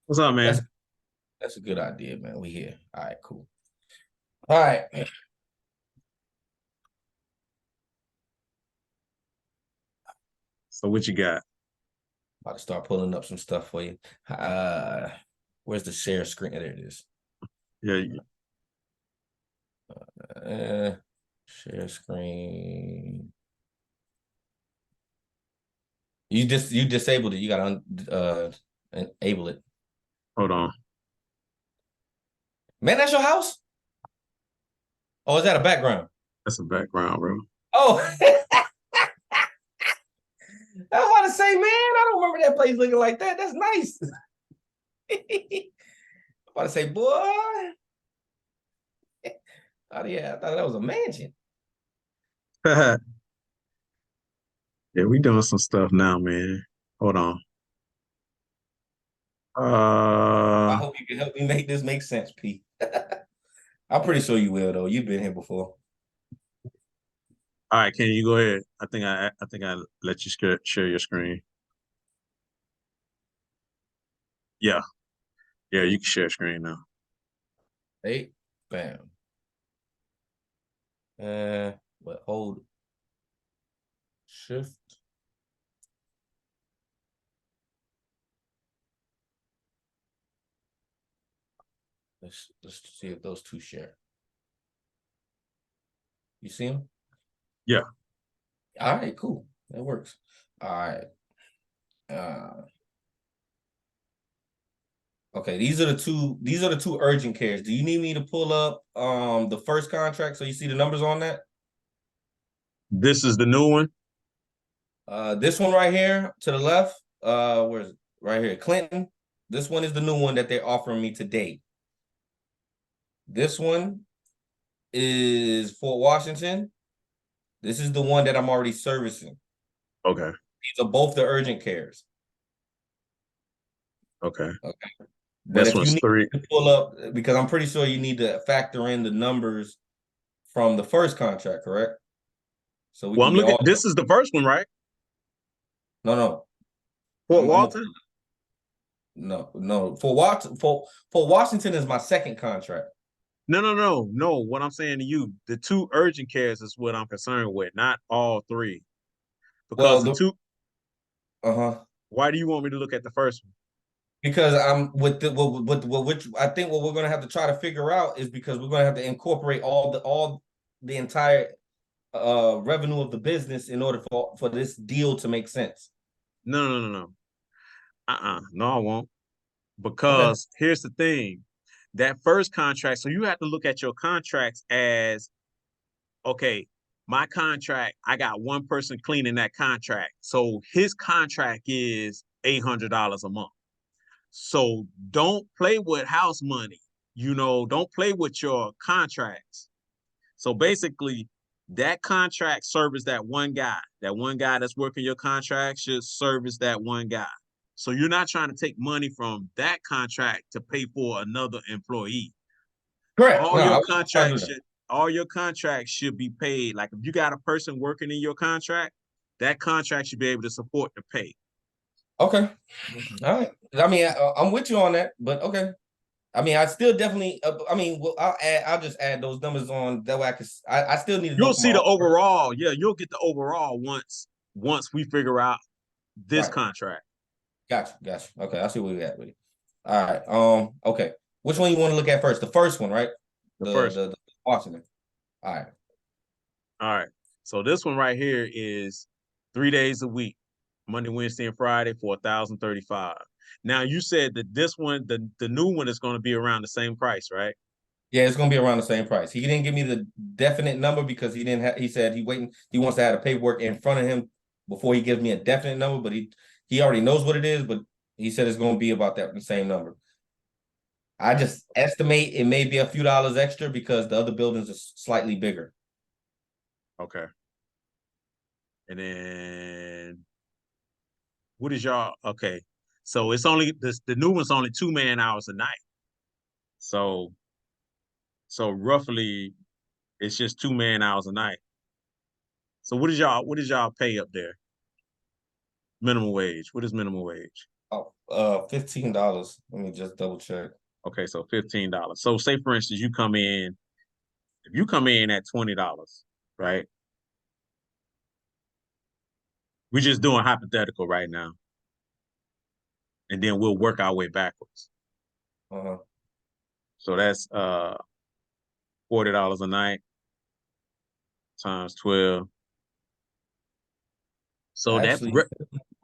What's up, That's man? that's a good idea, man. We here. All right, cool. All right. So what you got? About to start pulling up some stuff for you. Uh where's the share screen? There it is. Yeah, Uh share screen. You disabled it. You gotta enable it. hold on. Man, that's your house? Oh, is that a background? That's a background, bro. Oh, I was about to say, man, I don't remember that place looking like that. That's nice. I'm about to say, boy. Oh yeah, I thought that was a mansion. Yeah, we doing some stuff now, man. Hold on. I Uh, hope you can help me make this make sense, P. I'm pretty sure you will, though. You've been here before. all right, can you go ahead? I think I let you share your screen. Yeah, yeah, you can share screen now. Hey, bam. Uh, but hold shift. Let's see if those two share. You see them? Yeah, All right, cool. That works. All right. Uh, okay. These are the two urgent cares. Do you need me to pull up the first contract so you see the numbers on that? this is the new one. This one right here to the left. Where's it? Right here, Clinton. This one is the new one that they're offering me today. This one is Fort Washington. This is the one that I'm already servicing. Okay, These are both the urgent cares. okay. Okay. But This if you one's need three. to pull up, because I'm pretty sure you need to factor in the numbers from the first contract, correct? So we Well, can I'm get looking. all. This is the first one, right? No, no. Fort I'm a, Walton. no, no. For Washington is my second contract. No, no, no, no. What I'm saying to you, the two urgent cares is what I'm concerned with, not all three. Because Well, the the two. uh-huh. Why do you want me to look at the first one? Because I'm with the which I think what we're gonna have to try to figure out is because we're gonna have to incorporate all the entire revenue of the business in order for this deal to make sense. No, no, no, no. No, I won't. Okay. Because here's the thing. That first contract, so you have to look at your contracts as okay, my contract, I got one person cleaning that contract. So his contract is $800 a month. So don't play with house money. Don't play with your contracts. So basically, that contract service that one guy. That one guy that's working your contract should service that one guy. So you're not trying to take money from that contract to pay for another employee. Correct. All No, I your was trying to do contracts that. should all your contracts should be paid. Like if you got a person working in your contract, that contract should be able to support the pay. Okay. All right. I mean, I'm with you on that, but okay. I mean, I still definitely. I mean, well, I'll just add those numbers on that way. I still need to know You'll for my see own. the overall. Yeah, you'll get the overall once we figure out this Right. contract. Gotcha. Gotcha. Okay. I see where we at with it. All right. Okay. Which one you want to look at first? The first one, right? The The first the, one. the Washington. All right. All right. So this one right here is 3 days a week, Monday, Wednesday, and Friday for 1,035. Now you said that this one, the new one is going to be around the same price, right? Yeah, it's gonna be around the same price. He didn't give me the definite number because he didn't have. He said he wants to have the paperwork in front of him before he gives me a definite number. But he already knows what it is. But he said it's gonna be about that the same number. I just estimate it may be a few dollars extra because the other buildings are slightly bigger. Okay. And then what is y'all? Okay. So it's only the new one's only 2 man hours a night. So roughly it's just 2 man hours a night. So what is y'all pay up there? Minimum wage. What is minimum wage? Oh, $15. Let me just double check. Okay, so $15. So say for instance, if you come in at $20, right? We're just doing hypothetical right now, and then we'll work our way backwards. Uh-huh. So that's $40 a night times 12. So that's Actually,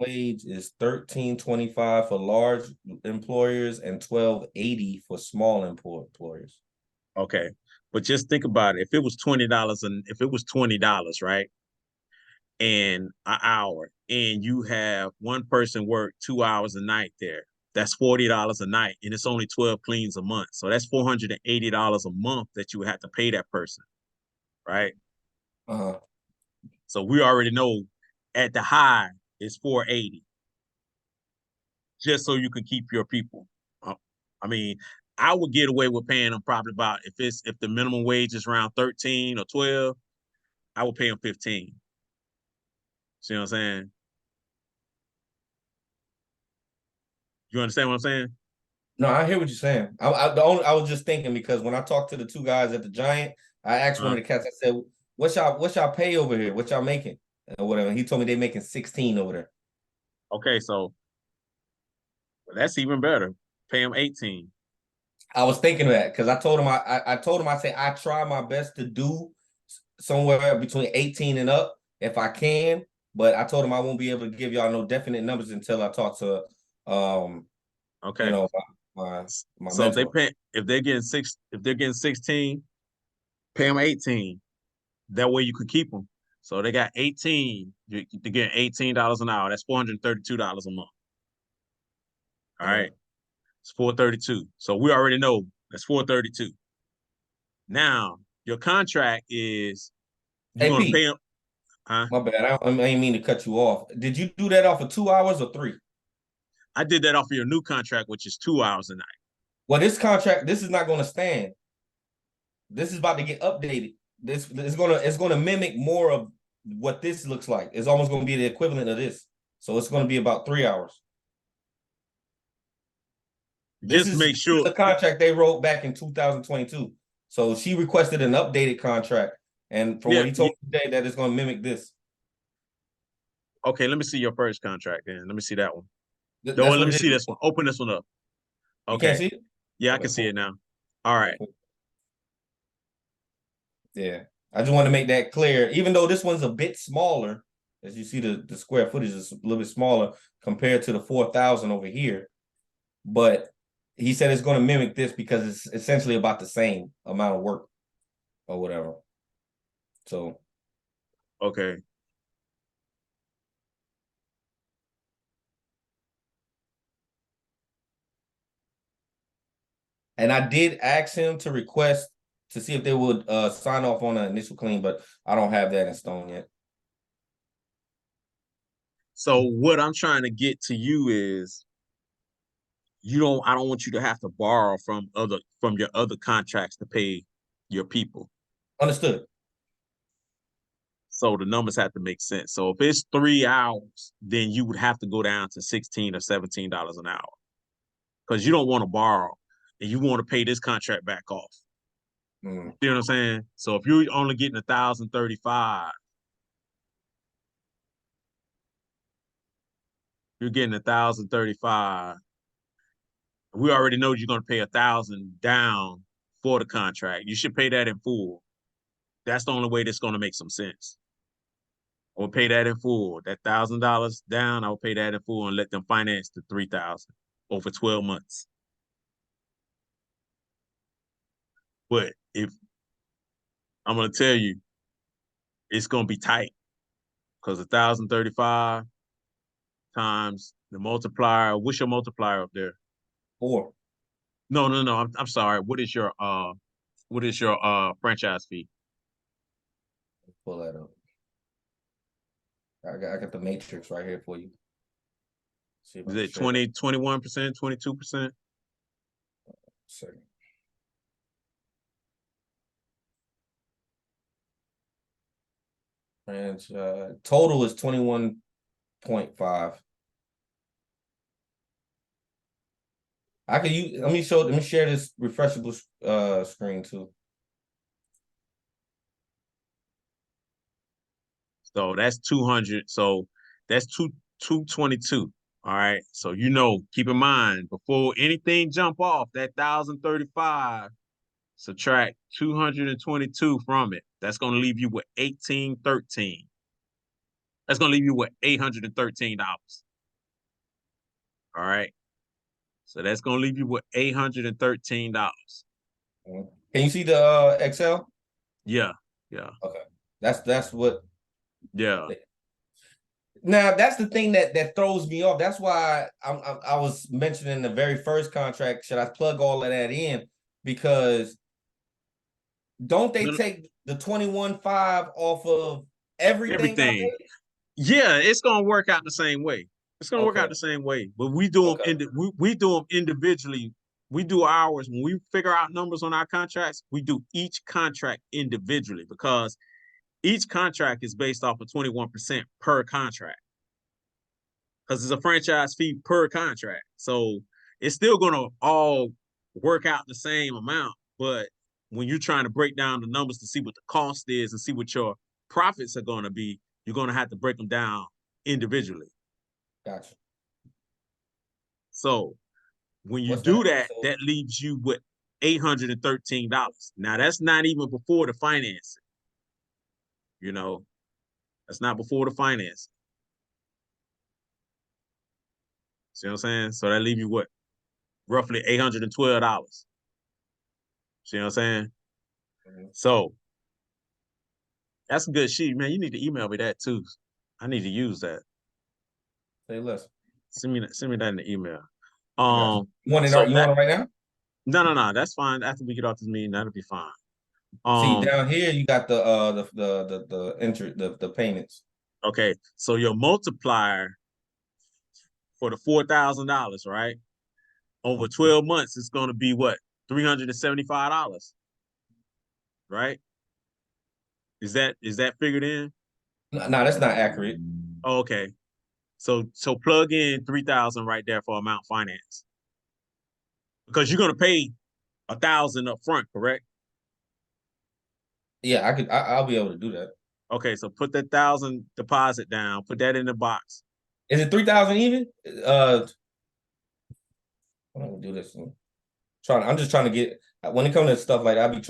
wage is $13.25 for large employers and $12.80 for small employers. okay. But just think about it. If it was $20 and if it was $20, right? And an hour, and you have one person work 2 hours a night there, that's $40 a night, and it's only 12 cleans a month. So that's $480 a month that you would have to pay that person, right? Uh-huh. So we already know at the high it's 480, just so you can keep your people. I mean, I would get away with paying them probably about if the minimum wage is around 13 or 12, I would pay them 15. See what I'm saying? You understand what I'm saying? No, I hear what you're saying. I was just thinking because when I talked to the two guys at the Giant, I asked one Uh, of the cats. I said, "What's y'all pay over here? What y'all making or whatever?" He told me they making 16 over there. okay, so that's even better. Pay them 18. I was thinking of that because I told him I told him I say I try my best to do somewhere between 18 and up if I can, but I told him I won't be able to give y'all no definite numbers until I talk to you Okay. know my So mentor. if they're getting 16, pay them 18. That way you could keep them. So they got 18. They're getting $18 an hour. That's $432 a month. All Uh, right. It's 432. So we already know that's 432. Now your contract is you're gonna AP, pay them. Huh? my bad. I didn't mean to cut you off. Did you do that off of 2 hours or three? I did that off of your new contract, which is 2 hours a night. Well, this contract, this is not going to stand. This is about to get updated. This it's gonna mimic more of what this looks like. It's almost going to be the equivalent of this. So it's going to be about 3 hours. This Just is make sure. the contract they wrote back in 2022. So she requested an updated contract, and from Yeah, what he yeah. told me today, that it's going to mimic this. Okay, let me see your first contract then. Let me see that one. No, That's let what me it see is. this one. Open this one up. You can't Okay. see it. Yeah, I Okay, can see cool. it now. All right. Yeah, I just want to make that clear. Even though this one's a bit smaller, as you see, the square footage is a little bit smaller compared to the 4,000 over here, but he said it's going to mimic this because it's essentially about the same amount of work or whatever. So, Okay. and I did ask him to request to see if they would sign off on an initial clean, but I don't have that in stone yet. So what I'm trying to get to you is I don't want you to have to borrow from your other contracts to pay your people. Understood. So the numbers have to make sense. So if it's 3 hours, then you would have to go down to 16 or $17 an hour. Because you don't want to borrow and you want to pay this contract back off. Mm. You know what I'm saying? So if you're only getting 1,035, you're getting 1,035. We already know you're going to pay 1,000 down for the contract. You should pay that in full. That's the only way that's going to make some sense. I will pay that in full. That $1,000 down, I will pay that in full and let them finance the 3,000 over 12 months. But if I'm going to tell you, it's going to be tight because 1,035 times the multiplier. What's your multiplier up there? 4. No, no, no. I'm sorry. What is your franchise fee? Pull that up. I got the matrix right here for you. See if I Is can it share that. 21%, 22%? Second. And total is 21.5. I can use. Let me share this refreshable screen too. So that's 200. So that's 222. All right. So keep in mind before anything jump off that 1,035, subtract 222 from it. That's gonna leave you with 1,813. That's gonna leave you with $813. All right. So that's gonna leave you with $813. Can you see the Excel? Yeah, yeah, Okay, that's what. yeah. Now that's the thing that throws me off. That's why I was mentioning the very first contract. Should I plug all of that in? Because don't they No, take the 21.5 off of everything I everything. paid? Yeah, it's gonna work out the same way. It's gonna work Okay, out the same way. But we do them okay, we do them individually. We do ours when we figure out numbers on our contracts. We do each contract individually because each contract is based off of 21% per contract because it's a franchise fee per contract. So it's still gonna all work out the same amount. But when you're trying to break down the numbers to see what the cost is and see what your profits are gonna be, you're gonna have to break them down individually. gotcha. So when you What's do that? that, So that leaves you with $813. Now that's not even before the financing. You know, that's not before the financing. See what I'm saying? So that leaves you what? Roughly $812. See what I'm saying? mhm. So that's a good sheet, man. You need to email me that too. I need to use that. Say less. Send me that in the email. I got you. Um, You want it? so You that want it right now? no, that's fine. After we get off this meeting, that'll be fine. See Um, down here, you got the entry the payments. okay, so your multiplier for the $4,000, right? Over 12 months, it's gonna be what? $375, right? Is that figured in? No, that's not accurate. Oh, okay. So plug in 3,000 right there for amount finance. Because you're gonna pay 1,000 up front, correct? Yeah, I could. I'll be able to do that. Okay, so put that 1,000 deposit down, put that in the box. Is it 3,000 even? I'm gonna do this. I'm just trying to get. When it comes to stuff like that, I be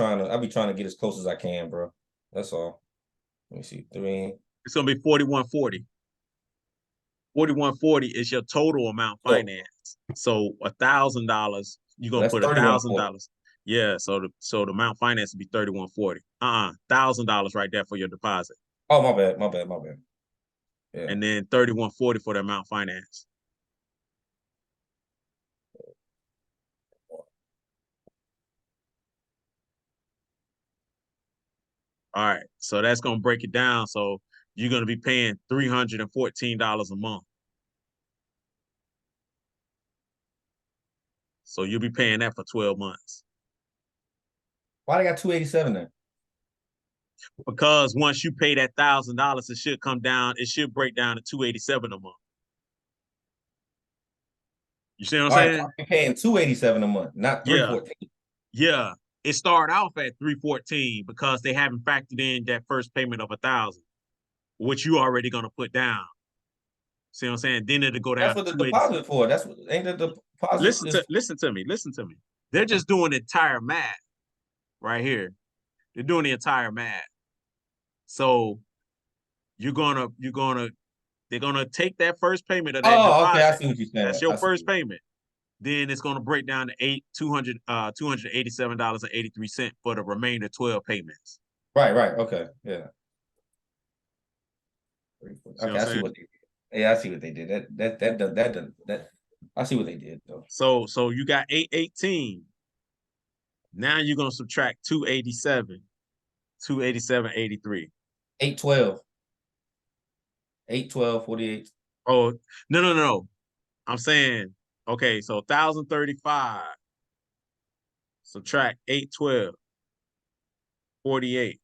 trying to get as close as I can, bro. That's all. Let me see. Three. It's gonna be 4,140. 4,140 is your total amount So finance. So $1,000, you're gonna that's put a 31.40. $1,000. Yeah, so the amount finance would be 3,140. $1,000 right there for your deposit. Oh, my bad. My bad. My bad. Yeah. And then 3,140 for the amount finance. All right. So that's gonna break it down. So you're gonna be paying $314 a month. So you'll be paying that for 12 months. Why they got 287 there? Because once you pay that $1,000, it should come down, it should break down to 287 a month. You see what I'm All right, so saying? I'm paying 287 a month, not Yeah, 314. yeah. It started off at 314 because they haven't factored in that first payment of 1,000, which you already gonna put down. See what I'm saying? Then it'll go That's down to what the 287. deposit for. That's what ain't the deposit is. Listen to me. They're just doing the entire math right here. They're doing the entire math. So they're gonna take that first payment of that Oh, okay. I deposit. see what you're That's saying. your I see. first payment. Then it's gonna break down to $287.83 for the remainder 12 payments. Right, right. Okay. Yeah. See what Okay, I'm I see saying? what they did. Yeah, I see what they did. That I see what they did though. So you got 818. Now you're gonna subtract 287, 287.83. 812. 812, 48. Oh, no. I'm saying, okay, so 1,035 subtract 812, 48.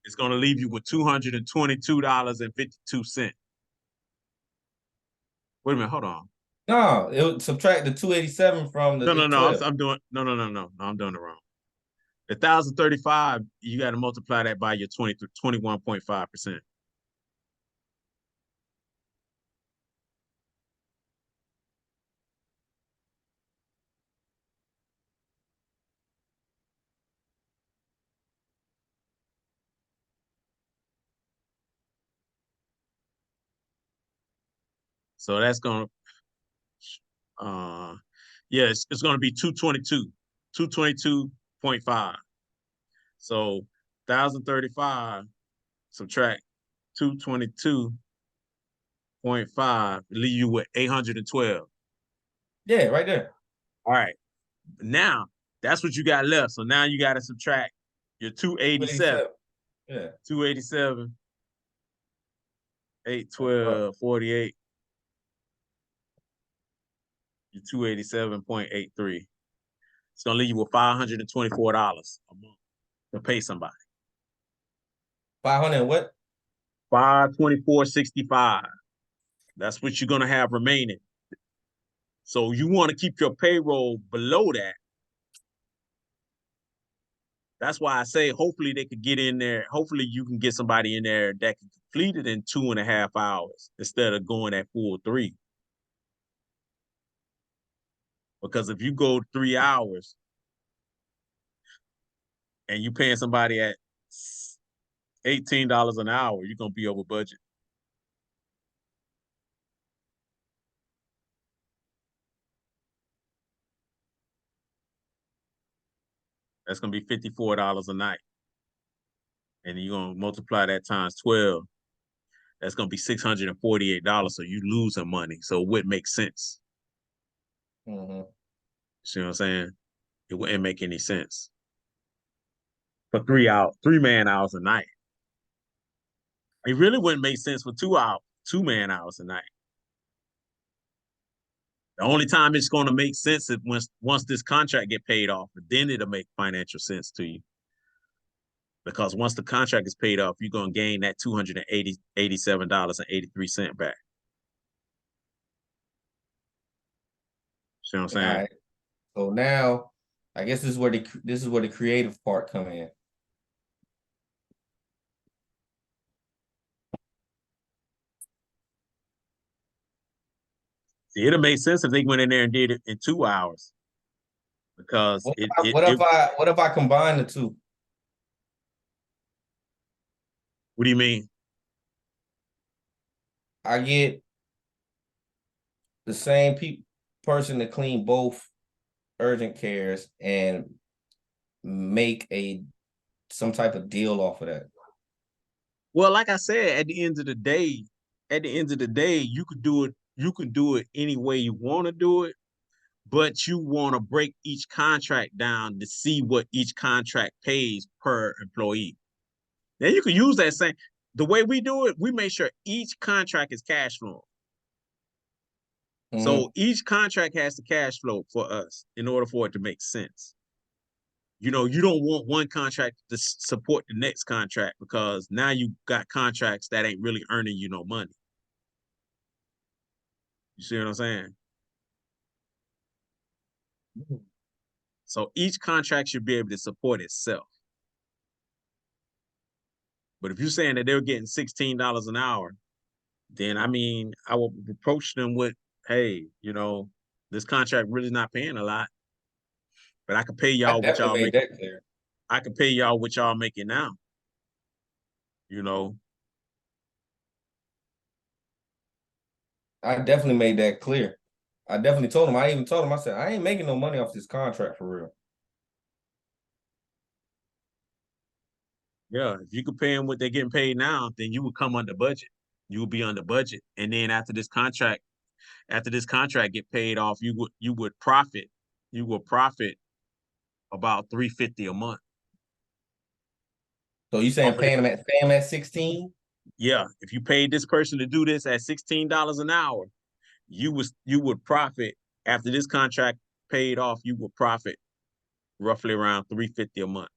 It's gonna leave you with $222.52. Wait a minute, hold on. No, it would subtract the 287 from the No, no, no. 812. I'm doing no. I'm doing it wrong. 1,035, you got to multiply that by your 21.5%. So that's gonna yeah, it's gonna be 222.5. So 1,035 subtract 222.5, leave you with 812. Yeah, right there. All right. Now that's what you got left. So now you got to subtract your 287. 287. Yeah. 287, That's right. 812, 48, your 287.83. It's gonna leave you with $524 a month to pay somebody. 500 and what? 524.65. That's what you're gonna have remaining. So you want to keep your payroll below that. That's why I say hopefully they could get in there. Hopefully you can get somebody in there that can complete it in 2.5 hours instead of going at full 3. Because if you go 3 hours and you paying somebody at $18 an hour, you're gonna be over budget. That's gonna be $54 a night. And you're gonna multiply that times 12. That's gonna be $648. So you losing money. So it wouldn't make sense. Mm-hmm. See what I'm saying? It wouldn't make any sense for 3 hours, 3 man hours a night. It really wouldn't make sense for 2 hours, 2 man hours a night. The only time it's going to make sense is once this contract get paid off, but then it'll make financial sense to you. Because once the contract is paid off, you're going to gain that $287.83 back. See what I'm All saying? right. So now, I guess this is where the creative part come in. See, it'll make sense if they went in there and did it in 2 hours. Because What it if I, it what it if I what if I combine the two? what do you mean? I get the same person to clean both urgent cares and make some type of deal off of that. Well, like I said, at the end of the day, you can do it any way you want to do it, but you want to break each contract down to see what each contract pays per employee. Then you can use that same the way we do it, we make sure each contract is cash flow. Mm-hmm. So each contract has to cash flow for us in order for it to make sense. You don't want one contract to support the next contract because now you got contracts that ain't really earning you no money. You see what I'm saying? So each contract should be able to support itself. But if you're saying that they're getting $16 an hour, then I mean, I will approach them with, hey, this contract really not paying a lot, but I can pay I y'all what definitely y'all made make. that clear. I can pay y'all what y'all making now. You know, I definitely made that clear. I definitely told him. I even told him. I said, I ain't making no money off this contract for real. yeah. If you could pay them what they're getting paid now, then you would come under budget. You would be under budget, and then after this contract get paid off, you would profit. You would profit about 350 a month So you saying off of the. pay him at 16? Yeah, if you paid this person to do this at $16 an hour, you would profit after this contract paid off. You would profit roughly around 350 a month,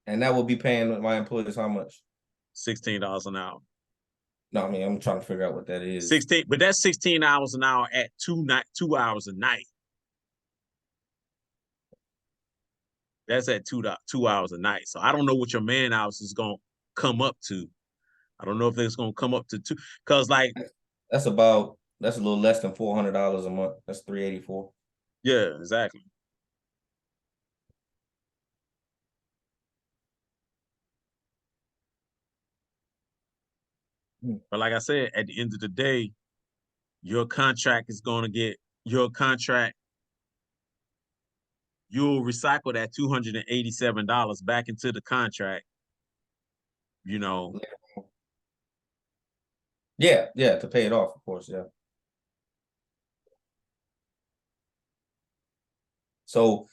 And that will be paying my employees how much? $16 an hour. No, I mean, I'm trying to figure out what that is. 16, but that's 16 hours an hour at 2 hours a night. That's at 2 hours a night. So I don't know what your man hours is gonna come up to. I don't know if it's gonna come up to two, because like That's a little less than $400 a month. That's 384. yeah, exactly. But like I said, at the end of the day, your contract is gonna get your contract. You'll recycle that $287 back into the contract. You know, Yeah, yeah, to pay it off, of course, yeah. So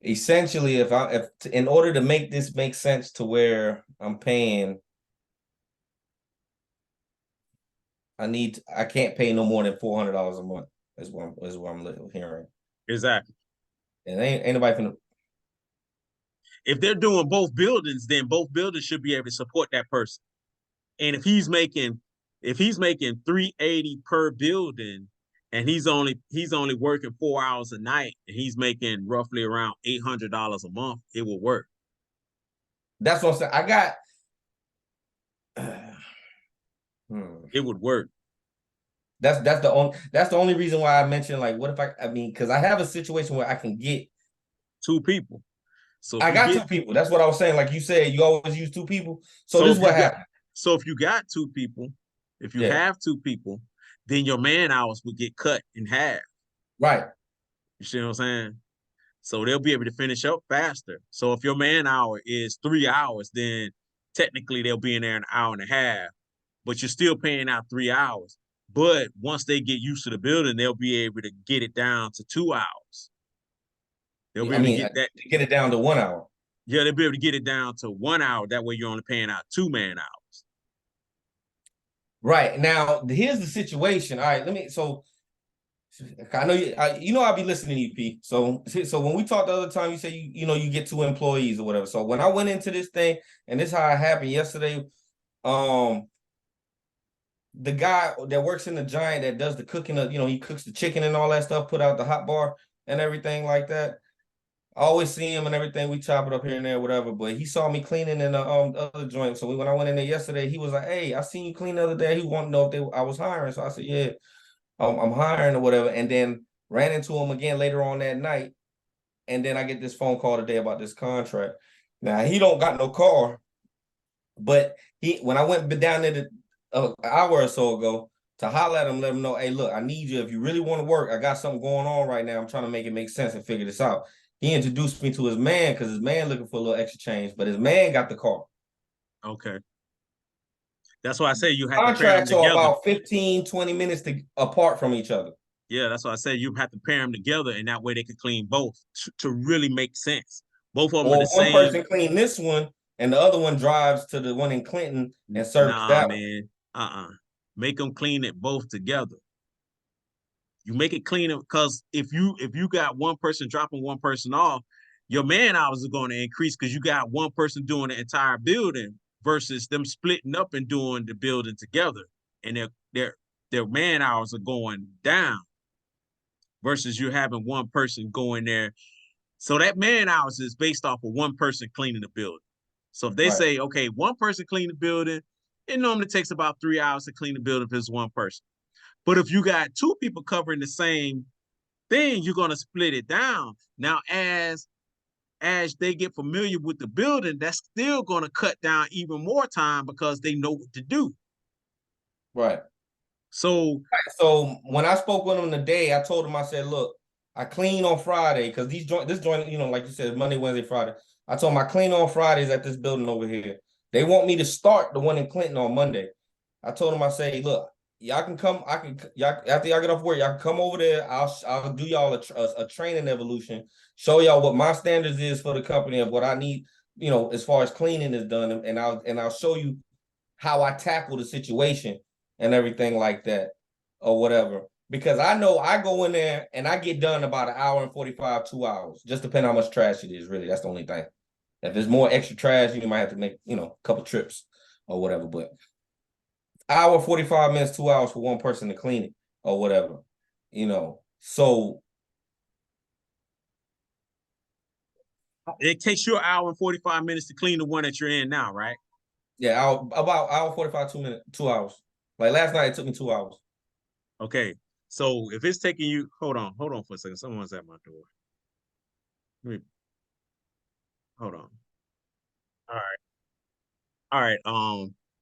essentially, if in order to make this make sense to where I'm paying, I can't pay no more than $400 a month. Is what I'm hearing. exactly. And ain't nobody finna. If they're doing both buildings, then both buildings should be able to support that person. And if he's making 380 per building, and he's only working 4 hours a night, and he's making roughly around $800 a month, it will work. That's what I'm saying. I got. It would work. That's the only reason why I mentioned, like, what if I mean, because I have a situation where I can get. Two people. So if I you got get two people. That's what I was saying. Like you said, you always use two people. So so this if is you what got happened. so if you got two people, if you Yeah. have two people, then your man hours would get cut in half. Right. You see what I'm saying? So they'll be able to finish up faster. So if your man hour is 3 hours, then technically they'll be in there an hour and a half, but you're still paying out 3 hours. But once they get used to the building, they'll be able to get it down to 2 hours. They'll be I able to mean, get that. to get it down to 1 hour. Yeah, they'll be able to get it down to 1 hour. That way you're only paying out 2 man hours. Right. Now, here's the situation. All right, so I know I'll be listening to you, P. So when we talked the other time, you say you get two employees or whatever. So when I went into this thing, and this is how it happened yesterday, um, the guy that works in the Giant that does the cooking, he cooks the chicken and all that stuff, put out the hot bar and everything like that. I always see him and everything. We chop it up here and there, whatever. But he saw me cleaning in the other joint. So when I went in there yesterday, he was like, "Hey, I seen you clean the other day." He wanted to know if I was hiring. So I said, "Yeah, I'm hiring or whatever." And then ran into him again later on that night. And then I get this phone call today about this contract. Now he don't got no car, but when I went down there an hour or so ago to holler at him, let him know, "Hey, look, I need you. If you really want to work, I got something going on right now. I'm trying to make it make sense and figure this out." He introduced me to his man because his man looking for a little extra change, but his man got the car. Okay. That's why I say you have to pair them Contracts are together. about 15, 20 minutes apart from each other. Yeah, that's why I say you have to pair them together, and that way they can clean both to really make sense. Both of them are the Or one same. person clean this one and the other one drives to the one in Clinton and service Nah, that one. man. Make them clean it both together. You make it cleaner because if you got one person dropping one person off, your man hours are going to increase because you got one person doing the entire building versus them splitting up and doing the building together, and their man hours are going down versus you having one person going there. So that man hours is based off of one person cleaning the building. So if they Right. say, okay, one person clean the building, it normally takes about 3 hours to clean the building if it's one person. But if you got two people covering the same thing, you're gonna split it down. Now, as they get familiar with the building, that's still gonna cut down even more time because they know what to do. Right. So So when I spoke with him today, I told him, I said, "Look, I clean on Friday because this joint, like you said, Monday, Wednesday, Friday. I told him I clean on Fridays at this building over here. They want me to start the one in Clinton on Monday. I told him, I say, look, y'all can come. Y'all after y'all get off work, y'all can come over there. I'll do y'all a training evolution, show y'all what my standards is for the company of what I need, as far as cleaning is done, and I'll show you how I tackle the situation and everything like that or whatever. Because I know I go in there and I get done about an hour and 45, 2 hours. Just depending on how much trash it is, really. That's the only thing. If there's more extra trash, you might have to make, a couple trips or whatever. But hour, 45 minutes, 2 hours for one person to clean it or whatever, So It takes you an hour and 45 minutes to clean the one that you're in now, right? yeah, about hour 45, 2 minutes, 2 hours. Like last night, it took me 2 hours. Okay. So if it's taking you, hold on for a second. Someone's at my door. Let me, hold on. All right. All right.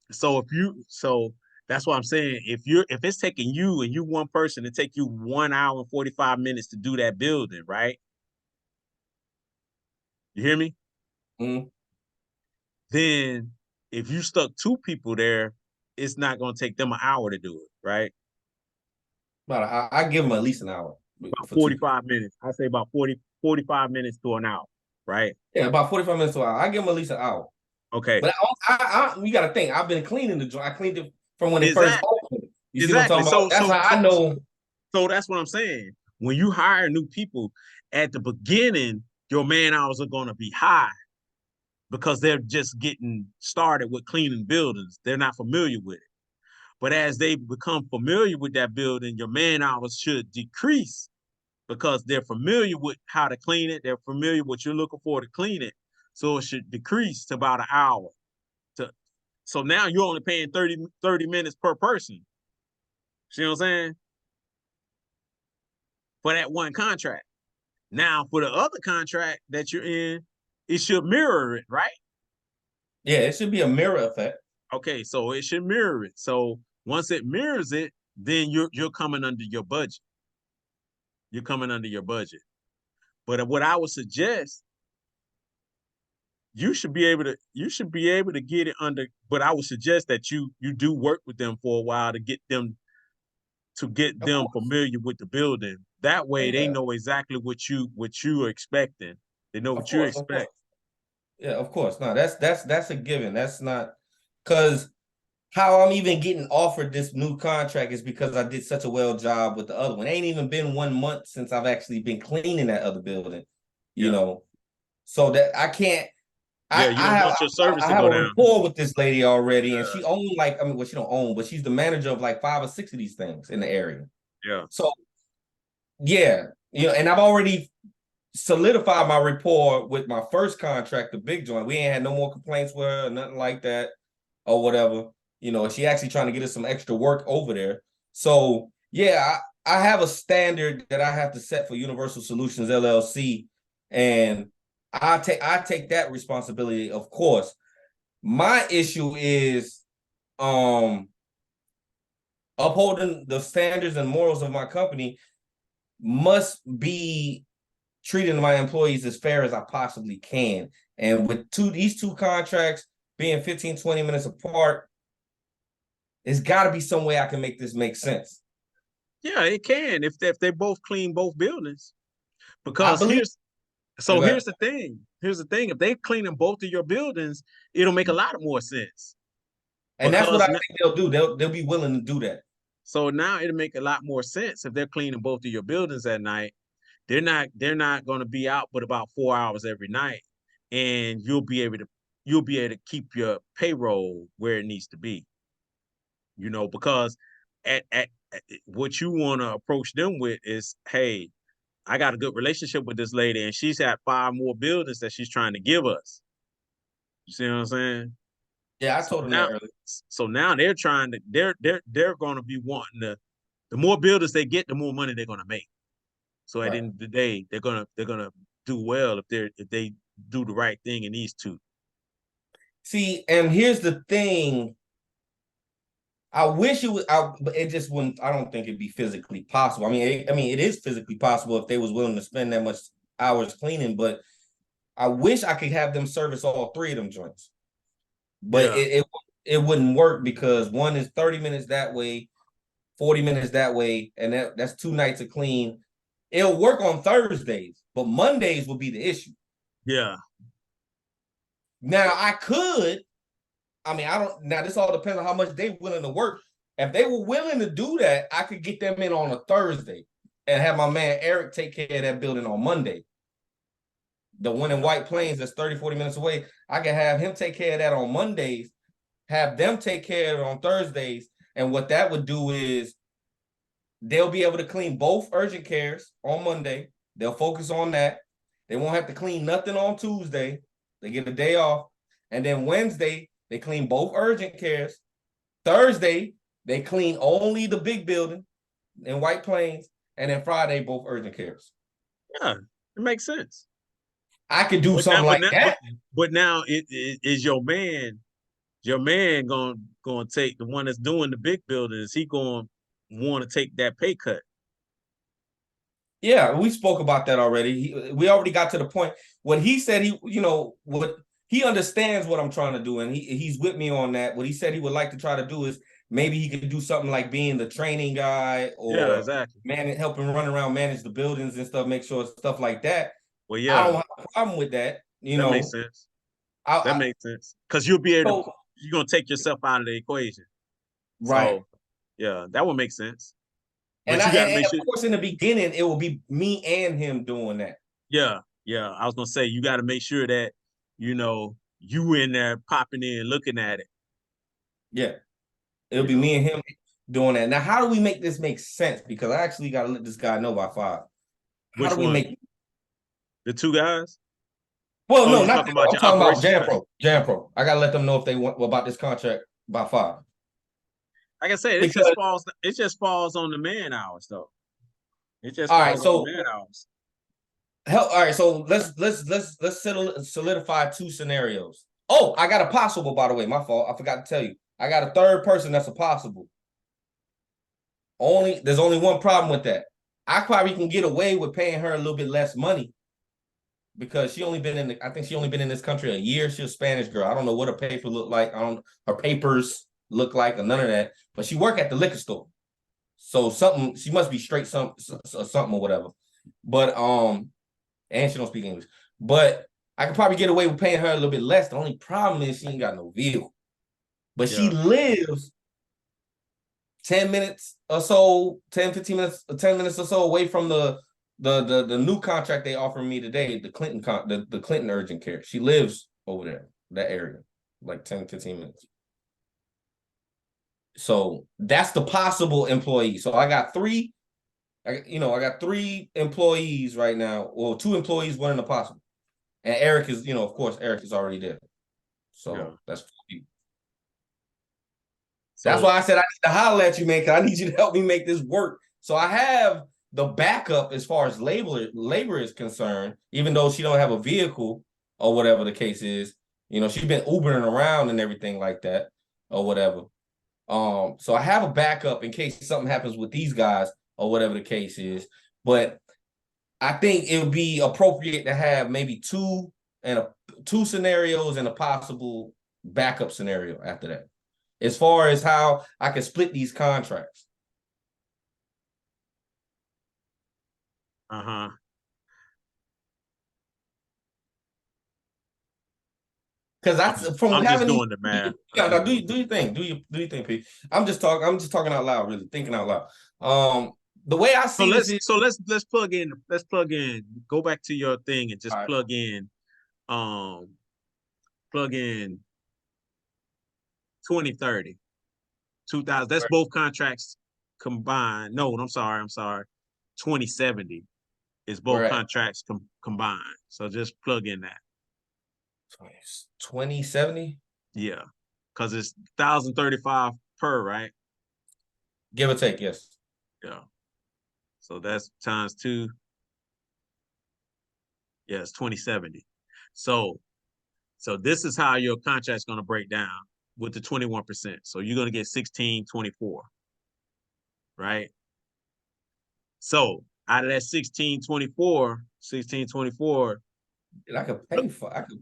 So that's what I'm saying. If it's taking you and you one person to take you 1 hour and 45 minutes to do that building, right? You hear me? Mm. Then if you stuck two people there, it's not gonna take them an hour to do it, right? I give them at least an hour About for two people. 45 minutes. I say about 45 minutes to an hour, right? Yeah, about 45 minutes to an hour. I give them at least an hour. Okay. But you got to think, I've been cleaning the joint. I cleaned it from when it first Exactly. opened. You see what I'm Exactly. talking about? That's how I know. So that's what I'm saying. When you hire new people at the beginning, your man hours are going to be high because they're just getting started with cleaning buildings. They're not familiar with it. But as they become familiar with that building, your man hours should decrease because they're familiar with how to clean it. They're familiar with what you're looking for to clean it. So it should decrease to about an hour. To, so now you're only paying 30 minutes per person. See what I'm saying? For that one contract. Now, for the other contract that you're in, it should mirror it, right? Yeah, it should be a mirror effect. Okay, so it should mirror it. So once it mirrors it, then you're coming under your budget. You're coming under your budget. But what I would suggest, you should be able to get it under. But I would suggest that you do work with them for a while to get Of them course. familiar with the building. That way they Yeah, know exactly what you are expecting. They know of what you course, of course. expect. Yeah, of course. No, that's a given. That's not because how I'm even getting offered this new contract is because I did such a well job with the other one. It ain't even been 1 month since I've actually been cleaning that other building, you Yeah. know. So that I can't. Yeah, you don't want your service I to have go a down. rapport with this lady already, and Yeah, she owns like I mean, well, she don't own, but she's the manager of like 5 or 6 of these things in the area. yeah, So yeah, and I've already solidified my rapport with my first contract, the big joint. We ain't had no more complaints with her, or nothing like that, or whatever. She actually trying to get us some extra work over there. So yeah, I have a standard that I have to set for Universal Solutions LLC, and I take that responsibility, of course. My issue is um upholding the standards and morals of my company must be treating my employees as fair as I possibly can. And with these two contracts being 15, 20 minutes apart, it's got to be some way I can make this make sense. yeah. It can if they both clean both buildings. I Because believe here's that. the thing. Here's the thing. If they cleaning both of your buildings, it'll make a lot more sense. And that's what Because I think they'll do. They'll be willing to do that. so now it'll make a lot more sense if they're cleaning both of your buildings at night. They're not going to be out but about 4 hours every night, and you'll be able to keep your payroll where it needs to be. Because at what you want to approach them with is, hey, I got a good relationship with this lady, and she's had 5 more buildings that she's trying to give us. You see what I'm saying? Yeah, I So told them that now, earlier. so now they're trying to they're going to be wanting the more buildings they get, the more money they're going to make. So at the Right. end of the day, they're gonna do well if they do the right thing in these two. See, and here's the thing. I wish it would, but it just wouldn't. I don't think it'd be physically possible. It is physically possible if they was willing to spend that much hours cleaning. But I wish I could have them service all three of them joints. But Yeah, it wouldn't work because one is 30 minutes that way, 40 minutes that way, and that's 2 nights of clean. It'll work on Thursdays, but Mondays will be the issue. yeah, Now I could. I don't. Now this all depends on how much they're willing to work. If they were willing to do that, I could get them in on a Thursday and have my man Eric take care of that building on Monday. The one in yeah, White Plains that's 30, 40 minutes away. I can have him take care of that on Mondays, have them take care of it on Thursdays, And what that would do is they'll be able to clean both urgent cares on Monday. They'll focus on that. They won't have to clean nothing on Tuesday. They get a day off. And then Wednesday, they clean both urgent cares. Thursday, they clean only the big building in White Plains. And then Friday, both urgent cares. Yeah, it makes sense. I could do But now, something but like now, that. but now it is your man going to take the one that's doing the big building. Is he going to want to take that pay cut? Yeah, we spoke about that already. We already got to the point. What he said, what he understands what I'm trying to do, and he's with me on that. What he said he would like to try to do is maybe he could do something like being the training guy Yeah, or exactly. helping run around, manage the buildings and stuff, make sure stuff like that. Well, I yeah, don't have a problem with that. that makes sense. That I makes sense because you'll be able to. so You're gonna take yourself out of the equation. right. So yeah, that would make sense. And But I you got to and make of sure. course in the beginning it will be me and him doing that. Yeah, yeah. I was gonna say you got to make sure that you in there popping in, looking at it. Yeah. It'll You be know, me and him doing that. Now, how do we make this make sense? Because I actually got to let this guy know by 5. How do which we one? make? The two guys? Well, Oh, no, you not talking that. about I'm your talking about operations Jan track? Pro. Jan Pro. I gotta let them know if they want about this contract by 5. Like I said, Because it just falls on the man hours though. It just all right, falls on the so man hours. all right, so let's solidify 2 scenarios. Oh, I got a possible, by the way. My fault. I forgot to tell you. I got a third person that's a possible. There's only one problem with that. I probably can get away with paying her a little bit less money because I think she only been in this country a year. She's a Spanish girl. I don't know what her paper look like. Her papers look like or none of that. But she work at the liquor store, so she must be straight something or whatever. But and she don't speak English. But I could probably get away with paying her a little bit less. The only problem is she ain't got no vehicle, but she Yeah, lives 10 minutes or so, 10, 15 minutes, 10 minutes or so away from the new contract they offered me today, the Clinton urgent care. She lives over there, that area, like 10, 15 minutes. So that's the possible employee. So I got 3, I got 3 employees right now. Well, 2 employees, 1 in the possible. And Eric is, of course, Eric is already there. yeah. So that's So why I said I need to holler at you, man, because I need you to help me make this work. So I have the backup as far as labor is concerned, even though she don't have a vehicle or whatever the case is. She's been Ubering around and everything like that or whatever. So I have a backup in case something happens with these guys or whatever the case is. But I think it would be appropriate to have maybe 2 scenarios and a possible backup scenario after that, as far as how I can split these contracts. uh-huh. Because I'm that's just from I'm just having these. doing the math. I'm Yeah, just now doing do your thing. Do your thing, P. I'm just talking out loud, really thinking out loud. The way I So see this is let's plug in. Let's plug in. Go back to your thing and just all right. um plug in 2030, 2000. That's both contracts combined. No, I'm sorry. 2070 is We're both at contracts combined. So just plug in that. 2070, Yeah. Cause it's 1,035 per, right? give or take. Yes. Yeah. So that's times 2. Yeah, it's 2070. So this is how your contract's gonna break down with the 21%. So you're gonna get 1624, right? So out of that 1624, And I could pay for I could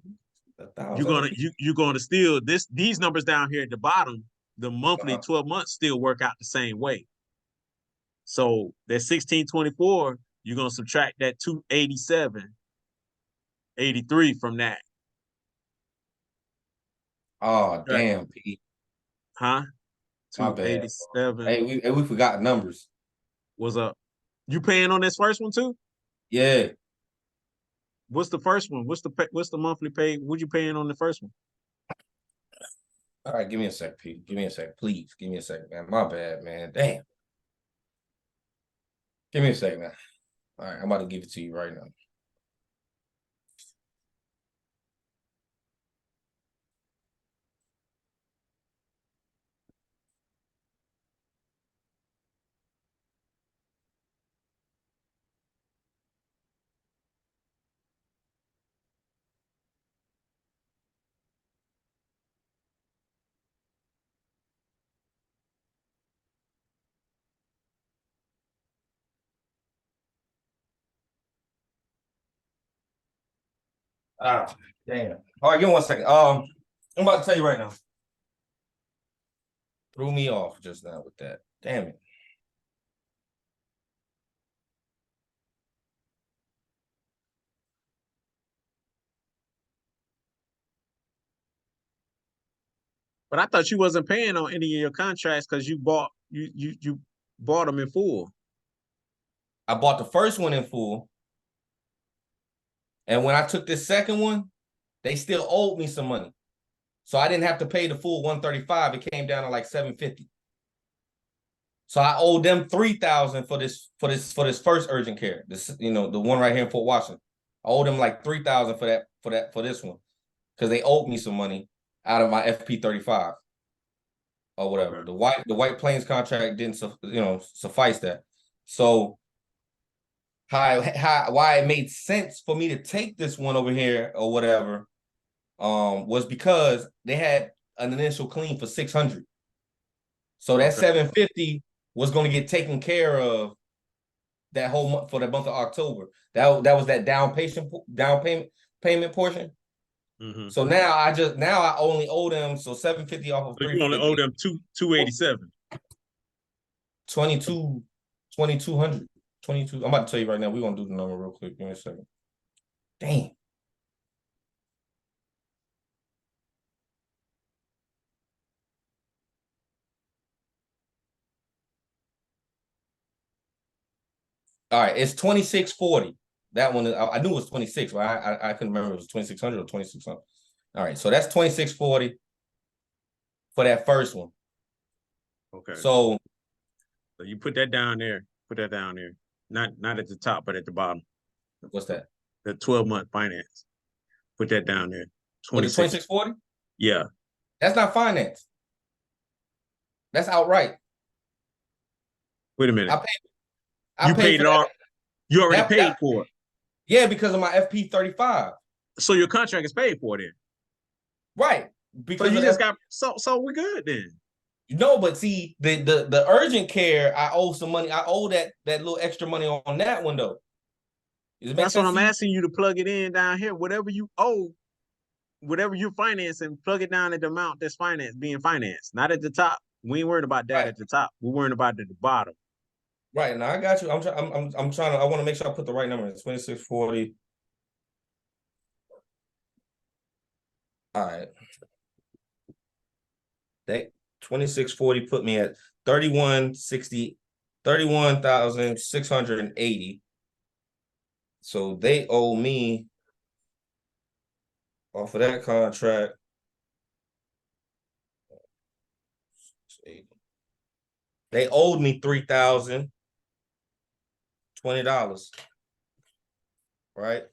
a you're thousand. gonna you're gonna still these numbers down here at the bottom, the monthly 12 months still work out the same way. So that 1624, you're gonna subtract that 287.83 from that. Oh Right. damn, P. Huh? My bad. 287. We forgot numbers. What's up? You paying on this first one too? Yeah. What's the first one? What's the monthly pay? What you paying on the first one? All right, give me a sec, Pete. Give me a sec, please. Give me a second, man. My bad, man. Damn. Give me a second, man. All right, I'm about to give it to you right now. Ah, damn. All right, give me 1 second. I'm about to tell you right now. Threw me off just now with that. Damn it. But I thought you wasn't paying on any of your contracts because you bought them in full. I bought the first one in full, and when I took this second one, they still owed me some money. So I didn't have to pay the full 135. It came down to like 750. So I owed them 3,000 for this first urgent care. This, the one right here in Fort Washington. I owed them like 3,000 for this one because they owed me some money out of my FP 35 or whatever. Okay. The White Plains contract didn't suffice that. So why it made sense for me to take this one over here or whatever was because they had an initial clean for 600. So that Okay. 750 was going to get taken care of that whole month for the month of October. That was that down payment portion. Mm-hmm. So now I only owe them 750 off of So you only owe 350. them 287. 22 2200 22. I'm about to tell you right now. We're gonna do the number real quick. Give me a second. Damn. All right, it's 2640. That one, I knew it was 26, but I couldn't remember if it was 2600 or 2600. All right, so that's 2640 for that first one. Okay. So you put that down there. Put that down there. Not at the top, but at the bottom. what's that? The 12-month finance. Put that down there. With the 26. 2640? Yeah. That's not finance. That's outright. Wait a minute. I You paid paid for it all. that. You already paid for it. Yeah, because of my FP 35. So your contract is paid for then. Right. So Because you of just that. got so we're good then. No, but see, the urgent care, I owe some money. I owe that little extra money on that one though. Does it make That's what sense I'm to you? asking you to plug it in down here. Whatever you owe, whatever you're financing, plug it down at the amount that's being financed. Not at the top. We ain't worried about that Right. at the top. We're worrying about it at the bottom. Right. Now I got you. I'm trying to. I want to make sure I put the right number in. 2640. All right. That 2640 put me at 31,680. So they owe me off of that contract. They owed me $3,020. Right?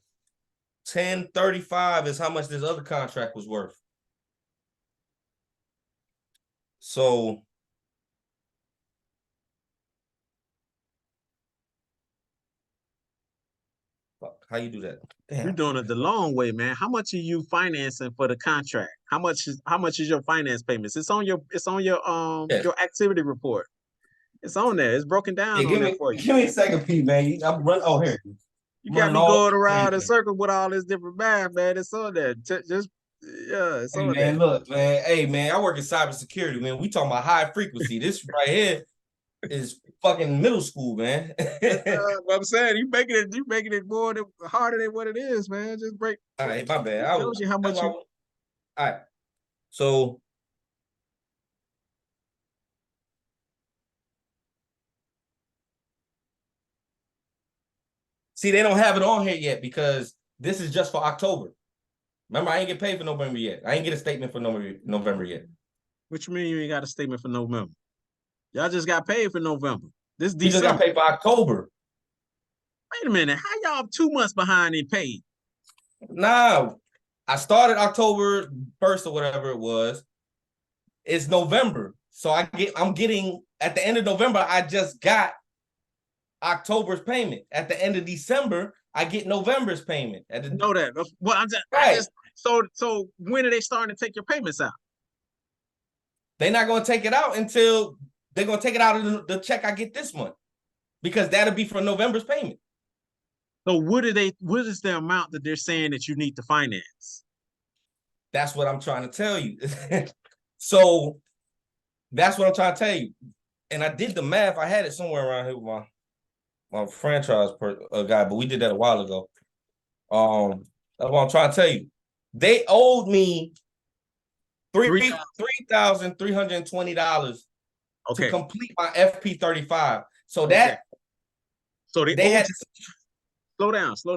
1035 is how much this other contract was worth. So how you do that? You're Damn. doing it the long way, man. How much are you financing for the contract? How much is your finance payments? Yeah. Your activity report. It's on there. It's broken Yeah, down on there for you. give me a second, Pete, man. I'm running. Oh, here. You I'm got running me all going around in everything. circles with all this different math, man. It's on there. It's Hey on there. man, look, man. Hey man, I work in cybersecurity, man. We talking about high frequency. This right here is fucking middle school, man. What I'm saying, you making it more than harder than what it is, man. Just break. All right, my bad. It shows you how much you. All right. So see, they don't have it on here yet because this is just for October. Remember, I ain't get paid for November yet. I ain't get a statement for November yet. What you mean you ain't got a statement for November? Y'all just got paid for November. This We just got December. paid for October. Wait a minute. How y'all 2 months behind in pay? Nah, I started October 1st or whatever it was. It's November. So I'm getting at the end of November, I just got October's payment. At the end of December, I get November's payment. Know that. Well, Right. So when are they starting to take your payments out? They're not going to take it out until they're going to take it out of the check I get this month, because that'll be for November's payment. So what is the amount that they're saying that you need to finance? That's what I'm trying to tell you. So that's what I'm trying to tell you. And I did the math. I had it somewhere around here with my franchise guy, but we did that a while ago. That's what I'm trying to tell you. They owed me $3,320 to complete my FP35. So that so they had to slow down. So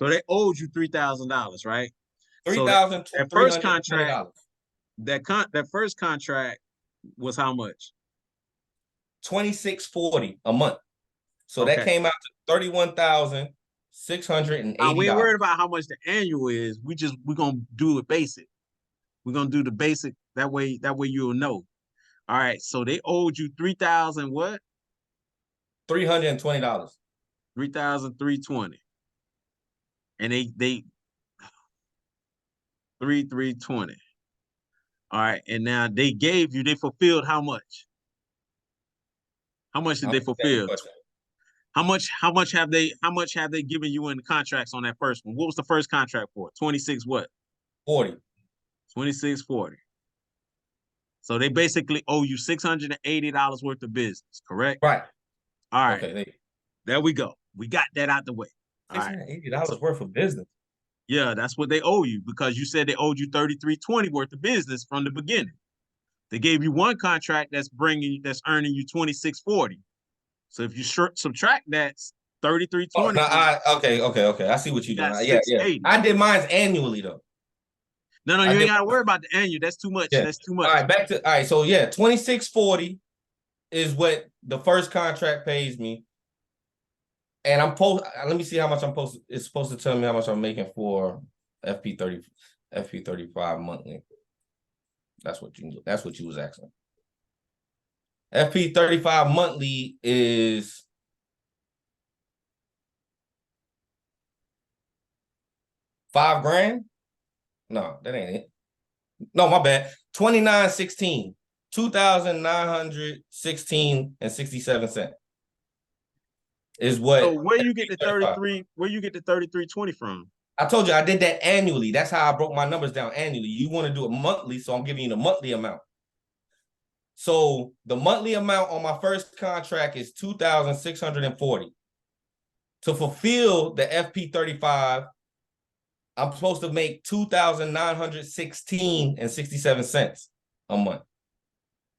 they owed you $3,000, right? $3,320. First contract, that first contract was how much? $2,640 a month. So that came out to $31,680. We ain't worried about how much the annual is. We're gonna do it basic. We're gonna do the basic. That way you'll know. All right. So they owed you 3,000 what? $320. 3,320. And they 3,320. All right. And now they fulfilled how much? How much did they fulfill? How much have they given you in the contracts on that first one? What was the first contract for? 26 what? 40. 2640. So they basically owe you $680 worth of business, correct? Right. All right. Okay, there we go. We got that out the way. $680 worth of business. Yeah, that's what they owe you, because you said they owed you $3,320 worth of business from the beginning. They gave you one contract that's earning you $2,640. So if you subtract that $3,320. Okay. I see what you're doing. Yeah. I did mine annually though. No, you ain't gotta worry about the annual. That's too much. Yeah. That's too much. All right, so yeah, $2,640 is what the first contract pays me. And let me see how much it's supposed to tell me how much I'm making for FP35 monthly. That's what you was asking. FP35 monthly is $5,000. No, that ain't it. No, my bad. 2916, 2,916 and 67 cents is what. So where you get the 33? Where you get the 3,320 from? I told you I did that annually. That's how I broke my numbers down annually. You want to do it monthly, so I'm giving you the monthly amount. So the monthly amount on my first contract is $2,640. To fulfill the FP35, I'm supposed to make $2,916 and 67 cents a month.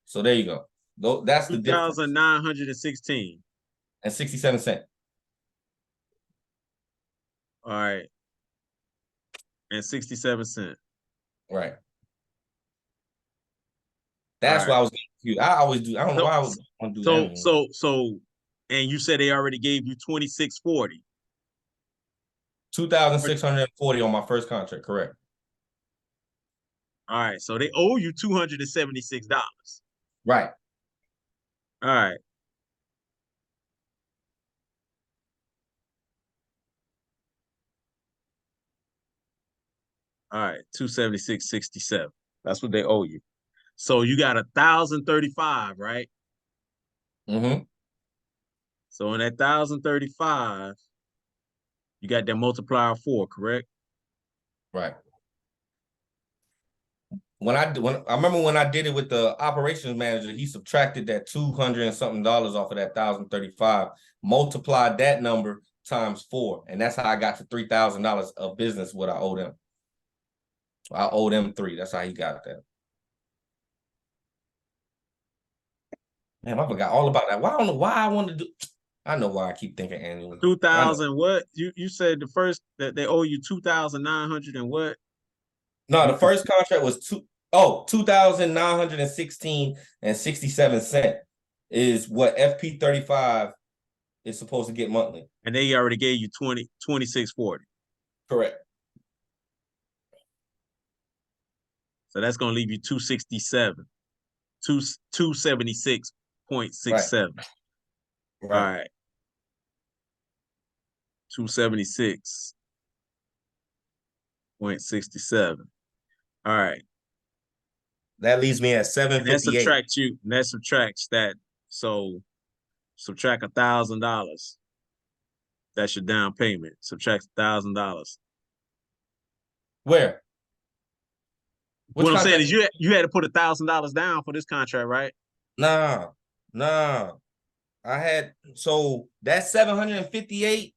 So there you go. That's the difference. 2,916 and 67 cents. All right. And 67 cents. Right. That's why I was confused. I always do. I don't know why I was want to do that. So, and you said they already gave you 2,640. 2,640 on my first contract, correct? All right, so they owe you $276. Right. All right. All right, 276.67. That's what they owe you. So you got 1,035, right? Mm-hmm. So in that 1,035, you got that multiplier 4, correct? Right. I remember when I did it with the operations manager, he subtracted that $200 and something off of that 1,035, multiplied that number times 4, and that's how I got to $3,000 of business. What I owe them, I owe them 3. That's how he got that. Man, I forgot all about that. Why I don't know why I want to do. I know why I keep thinking annually. 2,000 what? You said the first that they owe you 2,900 and what? No, the first contract was Oh, 2,916 and 67 cent is what FP35 is supposed to get monthly. And they already gave you 2640. Correct. So that's gonna leave you 267, 276.67. All Right. right. 276.67. All right. That leaves me at And 758. that subtracts that. So subtract $1,000. That's your down payment. Subtract $1,000. Where? Which What I'm saying contract? is you had to put $1,000 down for this contract, right? Nah, nah. I had so that's 758